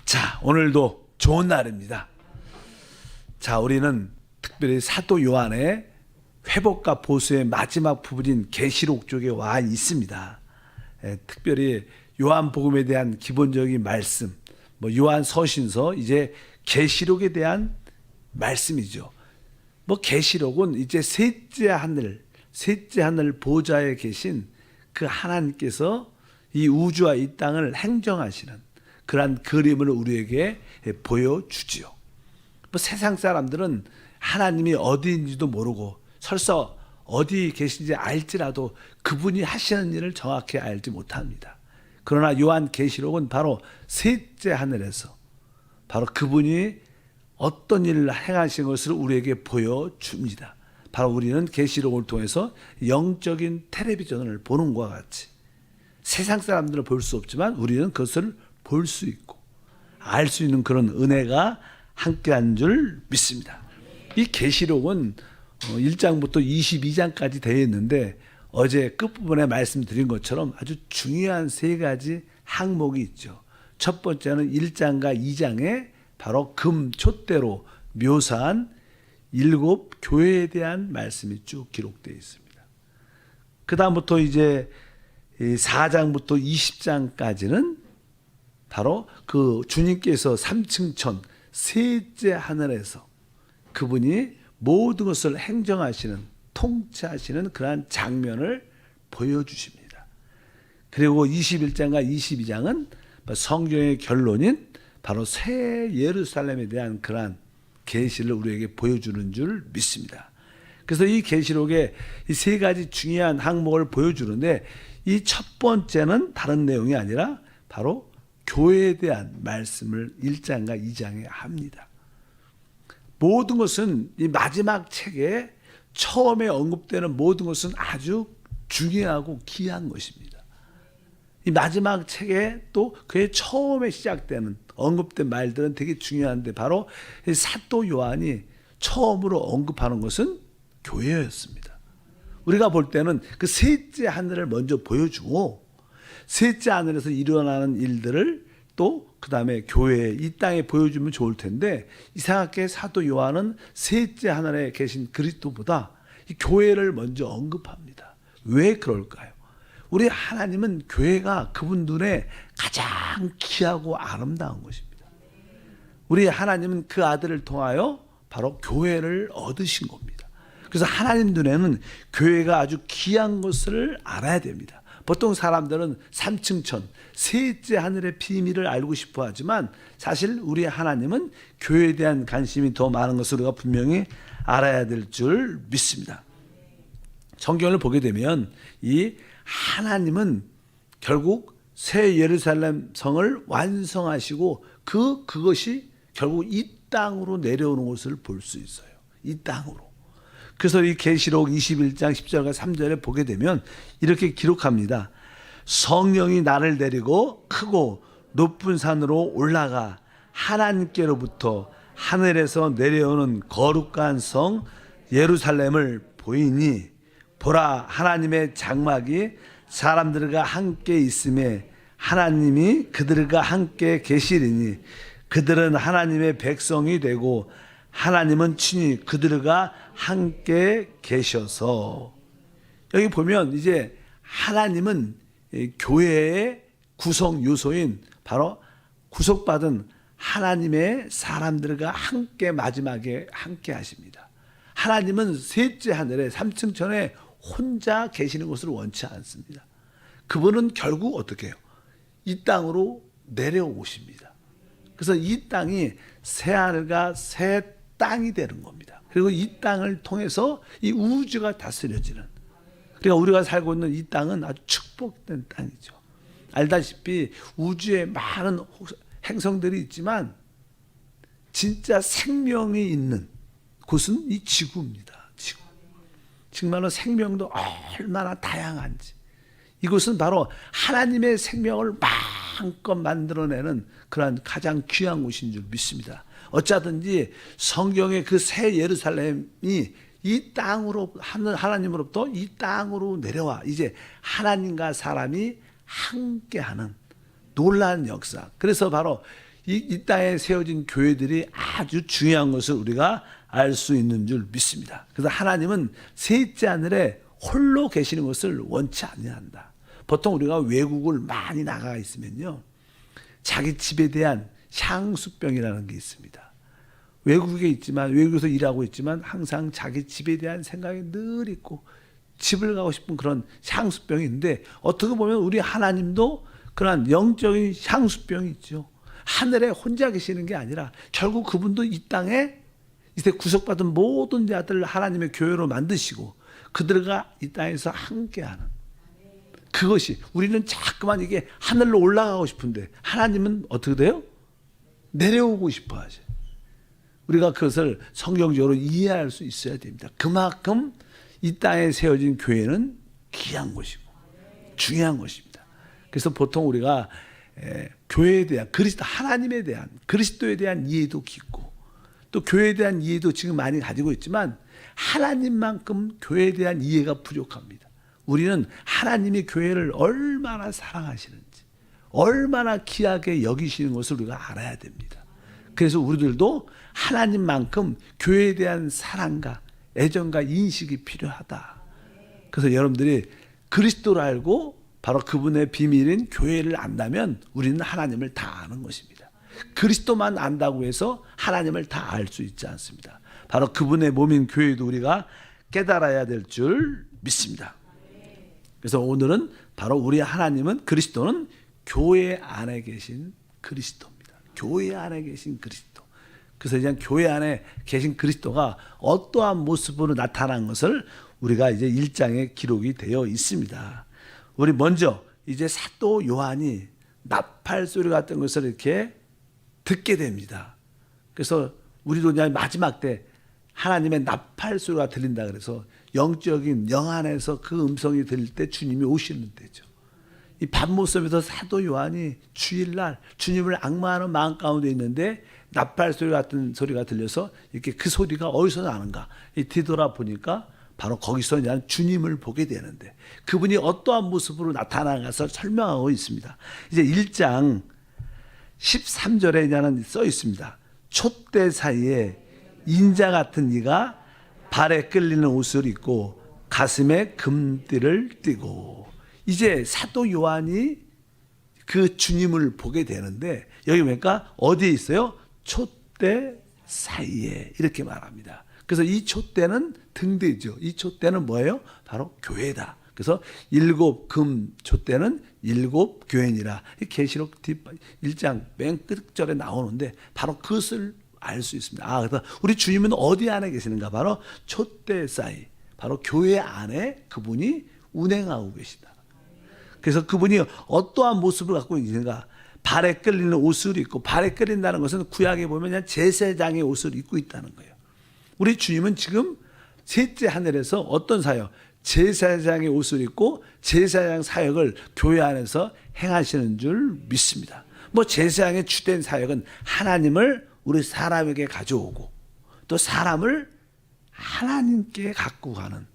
자, 오늘도 좋은 날입니다. 자, 우리는 특별히 사도 요한의 회복과 보수의 마지막 부분인 계시록 쪽에 와 있습니다. 특별히 요한복음에 대한 기본적인 말씀, 요한서신서, 이제 계시록에 대한 말씀이죠. 계시록은 이제 셋째 하늘 보좌에 계신 그 하나님께서 이 우주와 이 땅을 행정하시는 그러한 그림을 우리에게 보여주지요. 세상 사람들은 하나님이 어디인지도 모르고 설사 어디 계신지 알지라도 그분이 하시는 일을 정확히 알지 못합니다. 그러나 요한 계시록은 바로 셋째 하늘에서 바로 그분이 어떤 일을 행하신 것을 우리에게 보여줍니다. 바로 우리는 계시록을 통해서 영적인 텔레비전을 보는 것과 같이 세상 사람들은 볼 수 없지만 우리는 그것을 볼 수 있고 알 수 있는 그런 은혜가 함께한 줄 믿습니다. 이 계시록은 1장부터 22장까지 되어 있는데 어제 끝부분에 말씀드린 것처럼 아주 중요한 세 가지 항목이 있죠. 첫 번째는 1장과 2장에 바로 금촛대로 묘사한 7 교회에 대한 말씀이 쭉 기록되어 있습니다. 그 다음부터 이제 4장부터 20장까지는 바로 그 주님께서 3층천 셋째 하늘에서 그분이 모든 것을 행정하시는, 통치하시는 그러한 장면을 보여주십니다. 그리고 21장과 22장은 성경의 결론인 바로 새 예루살렘에 대한 그러한 계시를 우리에게 보여주는 줄 믿습니다. 그래서 이 계시록에 이 세 가지 중요한 항목을 보여주는데 이 첫 번째는 다른 내용이 아니라 바로 교회에 대한 말씀을 1장과 2장에 합니다. 모든 것은 이 마지막 책에 처음에 언급되는 모든 것은 아주 중요하고 귀한 것입니다. 이 마지막 책에 또 그의 처음에 시작되는 언급된 말들은 되게 중요한데 바로 사도 요한이 처음으로 언급하는 것은 교회였습니다. 우리가 볼 때는 그 셋째 하늘을 먼저 보여주고 셋째 하늘에서 일어나는 일들을 또 그 다음에 교회 이 땅에 보여주면 좋을 텐데 이상하게 사도 요한은 셋째 하늘에 계신 그리스도보다 이 교회를 먼저 언급합니다. 왜 그럴까요? 우리 하나님은 교회가 그분 눈에 가장 귀하고 아름다운 것입니다. 우리 하나님은 그 아들을 통하여 바로 교회를 얻으신 겁니다. 그래서 하나님 눈에는 교회가 아주 귀한 것을 알아야 됩니다. 보통 사람들은 3층천, 셋째 하늘의 비밀을 알고 싶어 하지만 사실 우리 하나님은 교회에 대한 관심이 더 많은 것을 우리가 분명히 알아야 될 줄 믿습니다. 성경을 보게 되면 이 하나님은 결국 새 예루살렘 성을 완성하시고 그것이 결국 이 땅으로 내려오는 것을 볼 수 있어요. 이 땅으로. 그래서 이 계시록 21장 10절과 3절에 보게 되면 이렇게 기록합니다. 성령이 나를 데리고 크고 높은 산으로 올라가 하나님께로부터 하늘에서 내려오는 거룩한 성 예루살렘을 보이니 보라 하나님의 장막이 사람들과 함께 있음에 하나님이 그들과 함께 계시리니 그들은 하나님의 백성이 되고 하나님은 친히 그들과 함께 계셔서 여기 보면 이제 하나님은 교회의 구성 요소인 바로 구속받은 하나님의 사람들과 함께 마지막에 함께 하십니다. 하나님은 셋째 하늘에 3층천에 혼자 계시는 것을 원치 않습니다. 그분은 결국 어떻게 해요? 이 땅으로 내려오십니다. 그래서 이 땅이 새 하늘과 새 땅이 되는 겁니다. 그리고 이 땅을 통해서 이 우주가 다스려지는, 그러니까 우리가 살고 있는 이 땅은 아주 축복된 땅이죠. 알다시피 우주에 많은 행성들이 있지만 진짜 생명이 있는 곳은 이 지구입니다. 지구. 정말로 생명도 얼마나 다양한지. 이곳은 바로 하나님의 생명을 마음껏 만들어내는 그러한 가장 귀한 곳인 줄 믿습니다. 어쩌든지 성경의 그 새 예루살렘이 이 땅으로 하나님으로부터 이 땅으로 내려와 이제 하나님과 사람이 함께하는 놀라운 역사. 그래서 바로 이 땅에 세워진 교회들이 아주 중요한 것을 우리가 알 수 있는 줄 믿습니다. 그래서 하나님은 셋째 하늘에 홀로 계시는 것을 원치 아니한다. 보통 우리가 외국을 많이 나가 있으면요, 자기 집에 대한 향수병이라는 게 있습니다. 외국에 있지만, 외국에서 일하고 있지만 항상 자기 집에 대한 생각이 늘 있고 집을 가고 싶은 그런 향수병이 있는데, 어떻게 보면 우리 하나님도 그런 영적인 향수병이 있죠. 하늘에 혼자 계시는 게 아니라 결국 그분도 이 땅에 이제 구속받은 모든 자들을 하나님의 교회로 만드시고 그들과 이 땅에서 함께하는, 그것이, 우리는 자꾸만 이게 하늘로 올라가고 싶은데 하나님은 어떻게 돼요? 내려오고 싶어 하죠. 우리가 그것을 성경적으로 이해할 수 있어야 됩니다. 그만큼 이 땅에 세워진 교회는 귀한 것이고 중요한 것입니다. 그래서 보통 우리가 교회에 대한, 하나님에 대한, 그리스도에 대한 이해도 깊고 또 교회에 대한 이해도 지금 많이 가지고 있지만 하나님만큼 교회에 대한 이해가 부족합니다. 우리는 하나님이 교회를 얼마나 사랑하시는지, 얼마나 귀하게 여기시는 것을 우리가 알아야 됩니다. 그래서 우리들도 하나님만큼 교회에 대한 사랑과 애정과 인식이 필요하다. 그래서 여러분들이 그리스도를 알고 바로 그분의 비밀인 교회를 안다면 우리는 하나님을 다 아는 것입니다. 그리스도만 안다고 해서 하나님을 다 알 수 있지 않습니다. 바로 그분의 몸인 교회도 우리가 깨달아야 될 줄 믿습니다. 그래서 오늘은 바로 우리 하나님은, 그리스도는 교회 안에 계신 그리스도입니다. 교회 안에 계신 그리스도. 그래서 이제 교회 안에 계신 그리스도가 어떠한 모습으로 나타난 것을 우리가 이제 1장에 기록이 되어 있습니다. 우리 먼저 이제 사도 요한이 나팔 소리 같은 것을 이렇게 듣게 됩니다. 그래서 우리도 그냥 마지막 때 하나님의 나팔 소리가 들린다 그래서 영적인 영 안에서 그 음성이 들릴 때 주님이 오시는 때죠. 이 밤모습에서 사도 요한이 주일날 주님을 앙망하는 마음 가운데 있는데 나팔 소리 같은 소리가 들려서 이렇게 그 소리가 어디서 나는가 뒤돌아보니까 바로 거기서 그냥 주님을 보게 되는데, 그분이 어떠한 모습으로 나타나서 설명하고 있습니다. 이제 1장 13절에 그냥 써 있습니다. 촛대 사이에 인자 같은 이가 발에 끌리는 옷을 입고 가슴에 금띠를 띠고. 이제 사도 요한이 그 주님을 보게 되는데, 여기 보니까 어디에 있어요? 촛대 사이에, 이렇게 말합니다. 그래서 이 촛대는 등대죠. 이 촛대는 뭐예요? 바로 교회다. 그래서 7 금 촛대는 7 교회니라. 계시록 1장 맨 끝절에 나오는데 바로 그것을 알 수 있습니다. 그래서 우리 주님은 어디 안에 계시는가? 바로 촛대 사이, 바로 교회 안에 그분이 운행하고 계시다. 그래서 그분이 어떠한 모습을 갖고 있는가? 발에 끌리는 옷을 입고, 발에 끌린다는 것은 구약에 보면 그냥 제사장의 옷을 입고 있다는 거예요. 우리 주님은 지금 셋째 하늘에서 어떤 사역? 제사장의 옷을 입고 제사장 사역을 교회 안에서 행하시는 줄 믿습니다. 뭐 제사장의 주된 사역은 하나님을 우리 사람에게 가져오고 또 사람을 하나님께 갖고 가는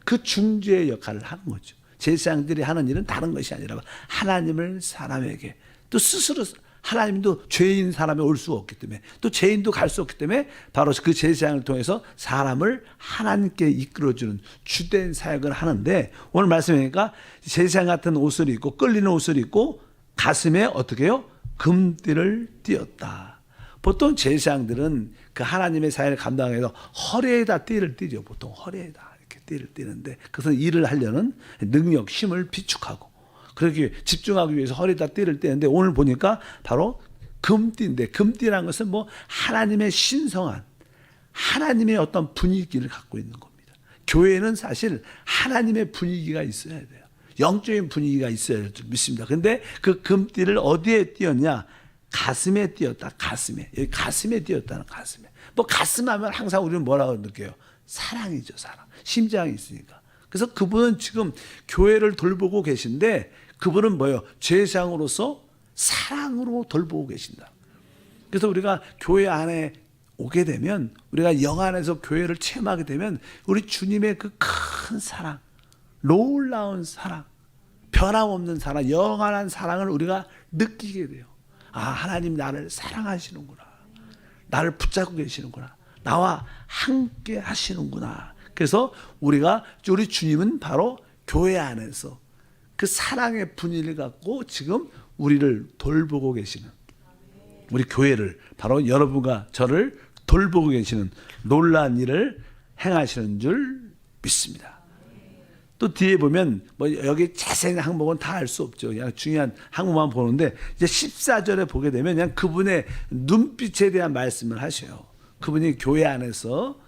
그 중재의 역할을 하는 거죠. 제사장들이 하는 일은 다른 것이 아니라 하나님을 사람에게, 또 스스로 하나님도 죄인 사람이 올 수가 없기 때문에, 또 죄인도 갈 수 없기 때문에 바로 그 제사장을 통해서 사람을 하나님께 이끌어주는 주된 사역을 하는데, 오늘 말씀이니까 제사장 같은 옷을 입고 끌리는 옷을 입고 가슴에 어떻게 해요? 금띠를 띄었다. 보통 제사장들은 그 하나님의 사역을 감당해서 허리에다 띠를 띠죠. 보통 허리에다 이렇게 띠를 띠는데, 그것은 일을 하려는 능력, 힘을 비축하고 그렇게 집중하기 위해서 허리에다 띠를 떼는데, 오늘 보니까 바로 금띠인데, 금띠라는 것은 뭐 하나님의 신성한 하나님의 어떤 분위기를 갖고 있는 겁니다. 교회는 사실 하나님의 분위기가 있어야 돼요. 영적인 분위기가 있어야 될 줄 믿습니다. 그런데 그 금띠를 어디에 띄었냐? 가슴에 띄었다. 가슴에. 여기 가슴에 띄었다는, 가슴에. 뭐 가슴 하면 항상 우리는 뭐라고 느껴요? 사랑이죠, 사랑. 심장이 있으니까. 그래서 그분은 지금 교회를 돌보고 계신데, 그분은 뭐예요? 제사장으로서 사랑으로 돌보고 계신다. 그래서 우리가 교회 안에 오게 되면, 우리가 영 안에서 교회를 체험하게 되면 우리 주님의 그 큰 사랑, 놀라운 사랑, 변함없는 사랑, 영원한 사랑을 우리가 느끼게 돼요. 아, 하나님 나를 사랑하시는구나. 나를 붙잡고 계시는구나. 나와 함께 하시는구나. 그래서 우리 주님은 바로 교회 안에서 그 사랑의 분위기를 갖고 지금 우리를 돌보고 계시는, 우리 교회를, 바로 여러분과 저를 돌보고 계시는 놀라운 일을 행하시는 줄 믿습니다. 또 뒤에 보면 뭐 여기 자세한 항목은 다 알 수 없죠. 그냥 중요한 항목만 보는데 이제 14절에 보게 되면 그냥 그분의 눈빛에 대한 말씀을 하셔요. 그분이 교회 안에서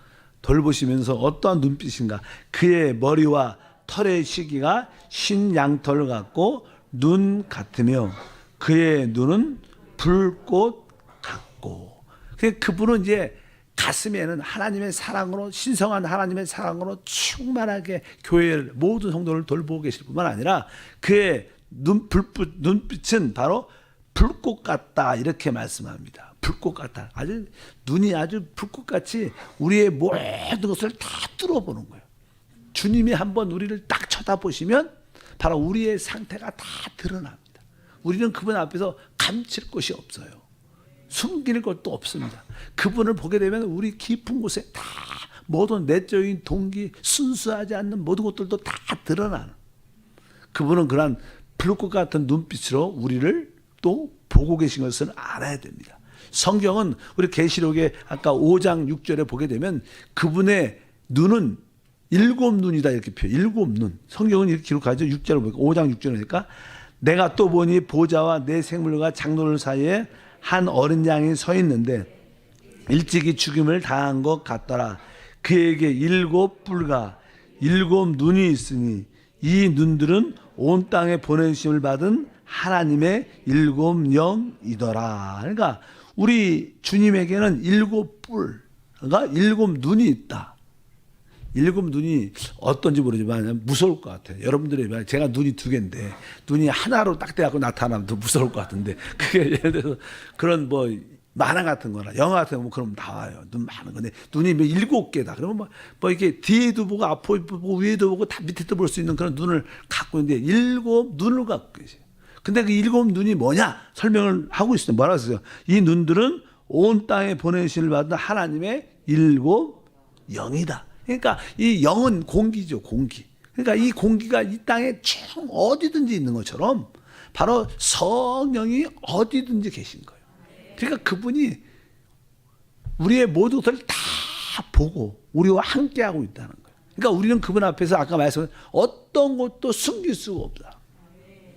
돌보시면서 어떠한 눈빛인가. 그의 머리와 털의 시기가 흰 양털 같고 눈 같으며 그의 눈은 불꽃 같고. 그분은 이제 가슴에는 하나님의 사랑으로, 신성한 하나님의 사랑으로 충만하게 교회를, 모든 성도를 돌보고 계실 뿐만 아니라 그의 눈빛은 바로 불꽃 같다, 이렇게 말씀합니다. 불꽃 같다. 눈이 아주 불꽃같이 우리의 모든 것을 다 뚫어보는 거예요. 주님이 한번 우리를 딱 쳐다보시면 바로 우리의 상태가 다 드러납니다. 우리는 그분 앞에서 감출 것이 없어요. 숨길 것도 없습니다. 그분을 보게 되면 우리 깊은 곳에 다 모든 내적인 동기, 순수하지 않는 모든 것들도 다 드러나는, 그분은 그러한 불꽃 같은 눈빛으로 우리를 또 보고 계신 것을 알아야 됩니다. 성경은 우리 계시록에 아까 5장 6절에 보게 되면 그분의 눈은 7눈이다 이렇게 표현해요. 7눈. 성경은 이렇게 기록하죠. 6절을 보니까, 5장 6절이니까 내가 또 보니 보좌와 내 생물과 장로들 사이에 한 어린 양이 서 있는데 일찍이 죽임을 당한 것 같더라. 그에게 7뿔과 7눈이 있으니 이 눈들은 온 땅에 보내주심을 받은 하나님의 7영이더라. 그러니까 우리 주님에게는 7뿔, 그러니까 7눈이 있다. 7눈이 어떤지 모르지만 무서울 것 같아요. 여러분들이, 제가 눈이 2개인데 눈이 하나로 딱 돼갖고 나타나면 더 무서울 것 같은데, 그게 예를 들어서 그런 뭐 만화 같은 거나 영화 같은 거 그럼 나와요. 눈 많은 건데 눈이 7개다. 그러면 뭐 이렇게 뒤에도 보고 앞에도 보고 위에도 보고 다 밑에도 볼 수 있는 그런 눈을 갖고 있는데 7눈을 갖고 계세요. 근데 그 7눈이 뭐냐 설명을 하고 있어요. 뭐라고 했어요? 이 눈들은 온 땅에 보내심을 받은 하나님의 7영이다. 그러니까 이 영은 공기죠, 공기. 그러니까 이 공기가 이 땅에 쭉 어디든지 있는 것처럼 바로 성령이 어디든지 계신 거예요. 그러니까 그분이 우리의 모든 것을 다 보고 우리와 함께하고 있다는 거예요. 그러니까 우리는 그분 앞에서 아까 말씀한 어떤 것도 숨길 수가 없다.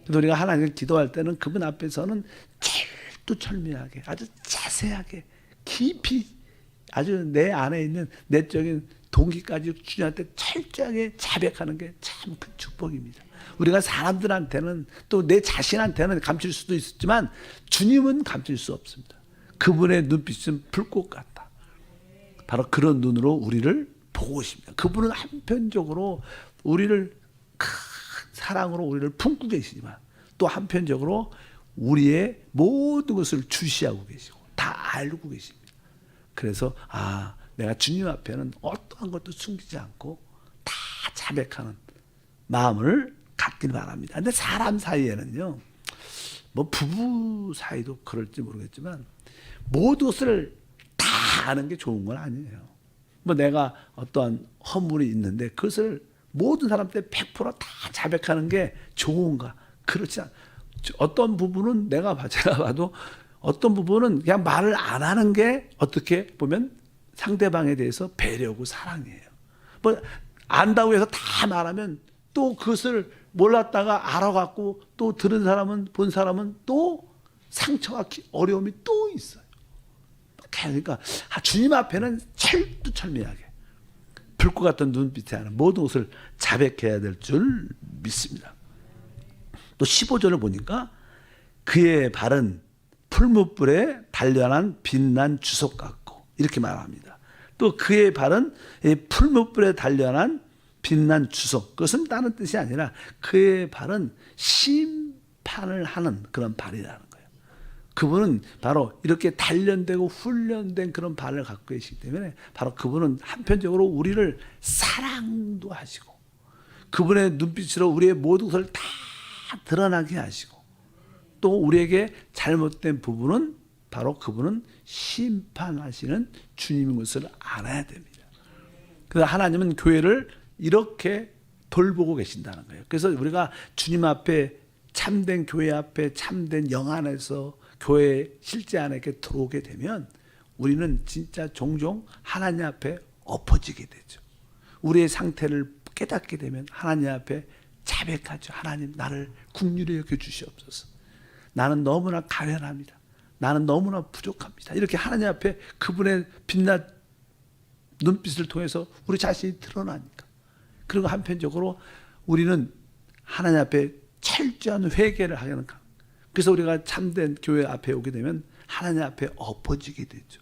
그래서 우리가 하나님을 기도할 때는 그분 앞에서는 철두철미하게, 아주 자세하게, 깊이, 아주 내 안에 있는 내적인 동기까지 주님한테 철저하게 자백하는 게 참 큰 축복입니다. 우리가 사람들한테는 또 내 자신한테는 감출 수도 있었지만 주님은 감출 수 없습니다. 그분의 눈빛은 불꽃 같다. 바로 그런 눈으로 우리를 보고 계십니다. 그분은 한편적으로 우리를 큰 사랑으로 우리를 품고 계시지만 또 한편적으로 우리의 모든 것을 주시하고 계시고 다 알고 계십니다. 그래서 내가 주님 앞에는 어떠한 것도 숨기지 않고 다 자백하는 마음을 갖길 바랍니다. 근데 사람 사이에는요, 뭐 부부 사이도 그럴지 모르겠지만 모든 것을 다 아는 게 좋은 건 아니에요. 뭐 내가 어떠한 허물이 있는데 그것을 모든 사람한테 100% 다 자백하는 게 좋은가? 그렇지 않아요. 어떤 부분은 제가 봐도 어떤 부분은 그냥 말을 안 하는 게 어떻게 보면 상대방에 대해서 배려고 사랑이에요. 뭐 안다고 해서 다 말하면 또 그것을 몰랐다가 알아갖고 또 들은 사람은, 본 사람은 또 상처와 어려움이 또 있어요. 그러니까 주님 앞에는 철두철미하게 불꽃 같은 눈빛에 하는 모든 것을 자백해야 될 줄 믿습니다. 또 15절을 보니까 그의 발은 풀무불에 단련한 빛난 주석 같고 이렇게 말합니다. 또 그의 발은 풀무불에 단련한 빛난 주석, 그것은 다른 뜻이 아니라 그의 발은 심판을 하는 그런 발이라는 거예요. 그분은 바로 이렇게 단련되고 훈련된 그런 발을 갖고 계시기 때문에 바로 그분은 한편적으로 우리를 사랑도 하시고 그분의 눈빛으로 우리의 모든 것을 다 드러나게 하시고 또 우리에게 잘못된 부분은 바로 그분은 심판하시는 주님인 것을 알아야 됩니다. 그래서 하나님은 교회를 이렇게 돌보고 계신다는 거예요. 그래서 우리가 주님 앞에 참된 교회 앞에 참된 영 안에서 교회 실제 안에 이렇게 들어오게 되면 우리는 진짜 종종 하나님 앞에 엎어지게 되죠. 우리의 상태를 깨닫게 되면 하나님 앞에 자백하죠. 하나님, 나를 긍휼히 여겨 주시옵소서. 나는 너무나 가련합니다. 나는 너무나 부족합니다. 이렇게 하나님 앞에 그분의 빛난 눈빛을 통해서 우리 자신이 드러나니까. 그리고 한편적으로 우리는 하나님 앞에 철저한 회개를 하는 가. 그래서 우리가 참된 교회 앞에 오게 되면 하나님 앞에 엎어지게 되죠.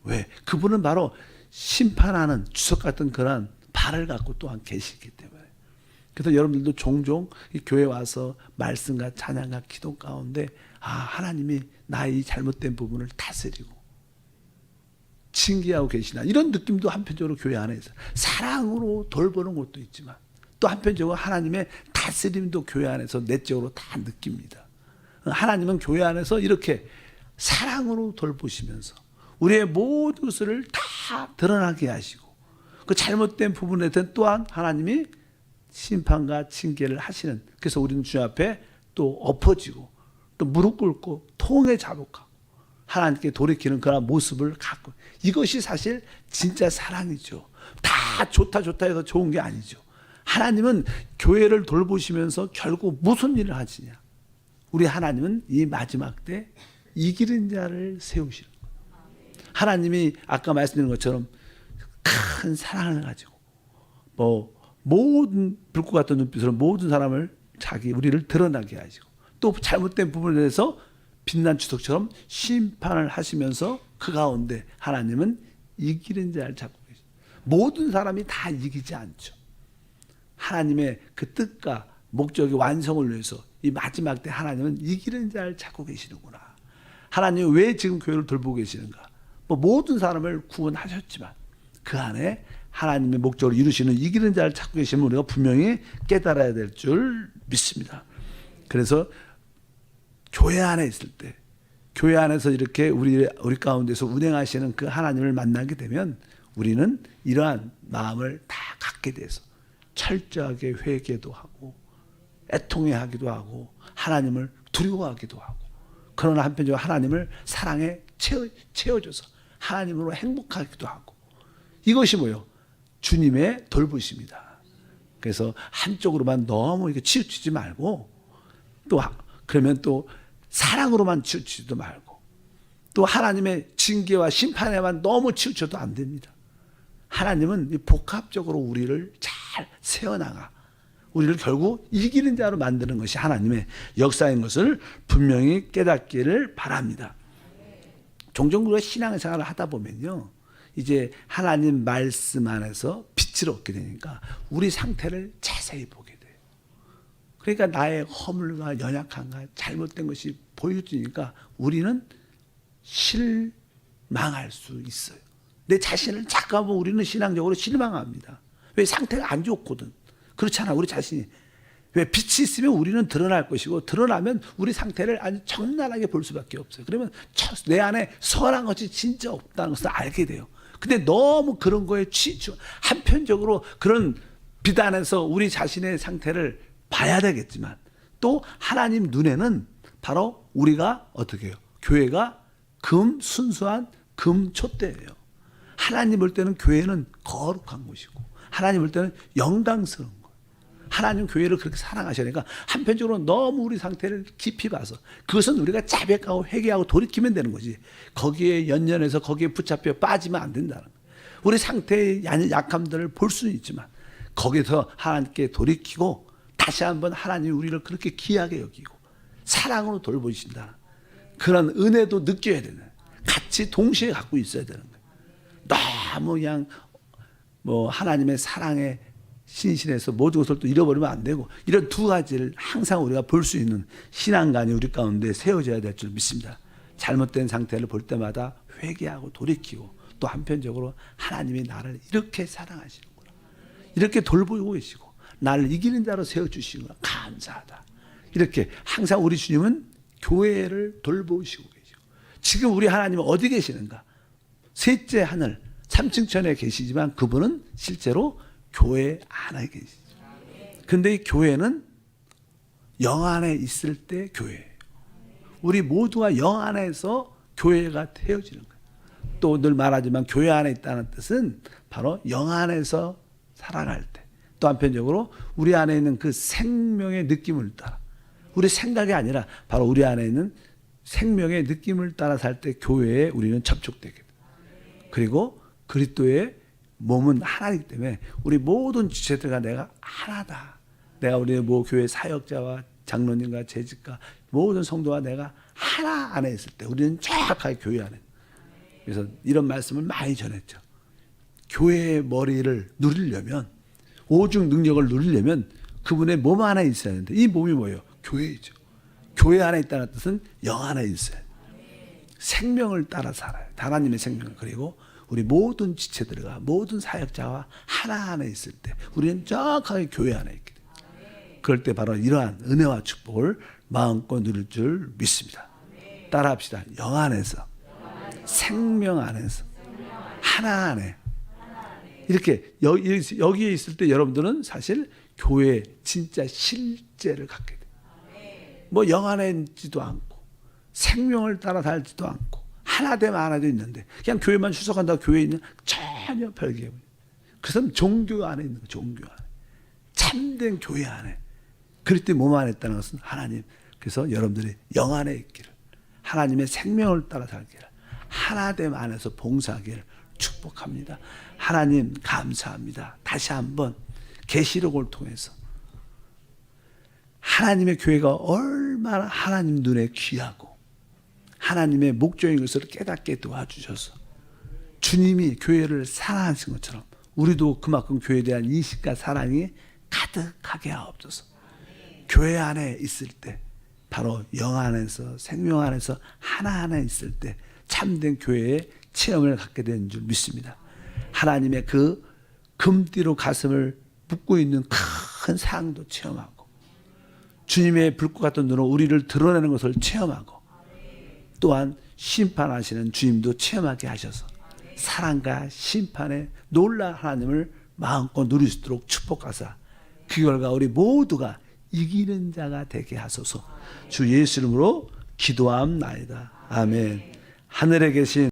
왜? 그분은 바로 심판하는 주석 같은 그런 발을 갖고 또한 계시기 때문에. 그래서 여러분들도 종종 이 교회 와서 말씀과 찬양과 기도 가운데 하나님이 나의 이 잘못된 부분을 다스리고 징계하고 계시나 이런 느낌도 한편적으로 교회 안에 있어요. 사랑으로 돌보는 것도 있지만 또 한편적으로 하나님의 다스림도 교회 안에서 내적으로 다 느낍니다. 하나님은 교회 안에서 이렇게 사랑으로 돌보시면서 우리의 모든 것을 다 드러나게 하시고 그 잘못된 부분에 대한 또한 하나님이 심판과 징계를 하시는. 그래서 우리는 주님 앞에 또 엎어지고 또 무릎 꿇고 통에 자복하고 하나님께 돌이키는 그런 모습을 갖고, 이것이 사실 진짜 사랑이죠. 다 좋다 해서 좋은 게 아니죠. 하나님은 교회를 돌보시면서 결국 무슨 일을 하시냐? 우리 하나님은 이 마지막 때 이기는 자를 세우시는 거예요. 하나님이 아까 말씀드린 것처럼 큰 사랑을 가지고 모든 불꽃 같은 눈빛으로 모든 사람을 우리를 드러나게 하시고 또 잘못된 부분에 대해서 빛난 주석처럼 심판을 하시면서 그 가운데 하나님은 이기는 자를 잡고 계십니다. 모든 사람이 다 이기지 않죠. 하나님의 그 뜻과 목적의 완성을 위해서 이 마지막 때 하나님은 이기는 자를 찾고 계시는구나. 하나님은 왜 지금 교회를 돌보고 계시는가? 모든 사람을 구원하셨지만 그 안에 하나님의 목적을 이루시는 이기는 자를 찾고 계시면 우리가 분명히 깨달아야 될 줄 믿습니다. 그래서 교회 안에 있을 때, 교회 안에서 이렇게 우리 가운데서 운행하시는 그 하나님을 만나게 되면 우리는 이러한 마음을 다 갖게 돼서 철저하게 회개도 하고 애통해하기도 하고 하나님을 두려워하기도 하고, 그러나 한편적으로 하나님을 사랑에 채워줘서 하나님으로 행복하기도 하고, 이것이 뭐예요? 주님의 돌보심이다. 그래서 한쪽으로만 너무 이렇게 치우치지 말고 그러면 또 사랑으로만 치우치지도 말고 또 하나님의 징계와 심판에만 너무 치우쳐도 안 됩니다. 하나님은 복합적으로 우리를 잘 세워나가 우리를 결국 이기는 자로 만드는 것이 하나님의 역사인 것을 분명히 깨닫기를 바랍니다. 종종 우리가 신앙생활을 하다 보면요, 이제 하나님 말씀 안에서 빛을 얻게 되니까 우리 상태를 자세히 보게 돼요. 그러니까 나의 허물과 연약함과 잘못된 것이 보여지니까 우리는 실망할 수 있어요. 내 자신을 잠깐 보면 우리는 신앙적으로 실망합니다. 왜? 상태가 안 좋거든. 그렇잖아. 우리 자신이. 왜? 빛이 있으면 우리는 드러날 것이고 드러나면 우리 상태를 아주 적나라하게 볼 수밖에 없어요. 그러면 내 안에 선한 것이 진짜 없다는 것을 알게 돼요. 근데 너무 그런 거에 한편적으로 그런 빛 안에서 우리 자신의 상태를 봐야 되겠지만 또 하나님 눈에는 바로 우리가 어떻게 해요? 교회가 순수한 금촛대예요. 하나님 볼 때는 교회는 거룩한 곳이고 하나님 볼 때는 영광스러운 거예요. 하나님 교회를 그렇게 사랑하시니까 한편적으로 너무 우리 상태를 깊이 봐서 그것은 우리가 자백하고 회개하고 돌이키면 되는 거지, 거기에 연연해서 거기에 붙잡혀 빠지면 안 된다는 거예요. 우리 상태의 약함들을 볼 수는 있지만 거기서 하나님께 돌이키고 다시 한번 하나님이 우리를 그렇게 귀하게 여기고 사랑으로 돌보신다, 그런 은혜도 느껴야 되는, 같이 동시에 갖고 있어야 되는 거예요. 너무 그냥 하나님의 사랑에 신실해서 모든 것을 또 잃어버리면 안 되고, 이런 두 가지를 항상 우리가 볼 수 있는 신앙관이 우리 가운데 세워져야 될 줄 믿습니다. 잘못된 상태를 볼 때마다 회개하고 돌이키고 또 한편적으로 하나님이 나를 이렇게 사랑하시는구나, 이렇게 돌보고 계시고 나를 이기는 자로 세워주시는구나, 감사하다. 이렇게 항상 우리 주님은 교회를 돌보시고 계시고, 지금 우리 하나님은 어디 계시는가? 셋째 하늘 3층 천에 계시지만 그분은 실제로 교회 안에 계시죠. 근데 이 교회는 영 안에 있을 때 교회예요. 우리 모두가 영 안에서 교회가 되어지는 거예요. 또 늘 말하지만 교회 안에 있다는 뜻은 바로 영 안에서 살아갈 때, 또 한편적으로 우리 안에 있는 그 생명의 느낌을 따라, 우리 생각이 아니라 바로 우리 안에 있는 생명의 느낌을 따라 살 때 교회에 우리는 접촉되게 돼요. 그리고 그리스도의 몸은 하나이기 때문에 우리 모든 지체들과 내가 하나다. 내가 우리 모 교회 사역자와 장로님과 재직과 모든 성도와 내가 하나 안에 있을 때 우리는 정확하게 교회 안에. 그래서 이런 말씀을 많이 전했죠. 교회의 머리를 누리려면, 오직 능력을 누리려면 그분의 몸 안에 있어야 하는데, 이 몸이 뭐예요? 교회이죠. 교회 안에 있다는 뜻은 영 안에 있어요. 생명을 따라 살아요. 하나님의 생명을. 그리고 우리 모든 지체들과 모든 사역자와 하나 안에 있을 때 우리는 정확하게 교회 안에 있게 돼요. 그럴 때 바로 이러한 은혜와 축복을 마음껏 누릴 줄 믿습니다. 따라합시다. 영 안에서, 생명 안에서, 하나 안에. 이렇게 여기에 있을 때 여러분들은 사실 교회 진짜 실제를 갖게 돼요. 뭐 영 안에 있지도 않고 생명을 따라 살지도 않고 하나됨 하나도 있는데 그냥 교회만 출석한다고 교회에 있는 전혀 별개. 그래서 종교 안에 있는 거, 종교 안에. 참된 교회 안에. 그리스도의 몸 안에 있다는 것은 하나님. 그래서 여러분들이 영 안에 있기를, 하나님의 생명을 따라 살기를, 하나됨 안에서 봉사하기를 축복합니다. 하나님 감사합니다. 다시 한번 계시록을 통해서 하나님의 교회가 얼마나 하나님 눈에 귀하고 하나님의 목적인 것을 깨닫게 도와주셔서 주님이 교회를 사랑하신 것처럼 우리도 그만큼 교회에 대한 인식과 사랑이 가득하게 하옵소서. 교회 안에 있을 때, 바로 영 안에서, 생명 안에서 하나 안에 있을 때 참된 교회의 체험을 갖게 되는 줄 믿습니다. 하나님의 그 금띠로 가슴을 묶고 있는 큰 사랑도 체험하고, 주님의 불꽃 같은 눈으로 우리를 드러내는 것을 체험하고, 또한 심판하시는 주님도 체험하게 하셔서 사랑과 심판의 놀라운 하나님을 마음껏 누릴 수 있도록 축복하사 그 결과 우리 모두가 이기는 자가 되게 하소서. 주 예수 이름으로 기도함나이다. 아멘. 하늘에 계신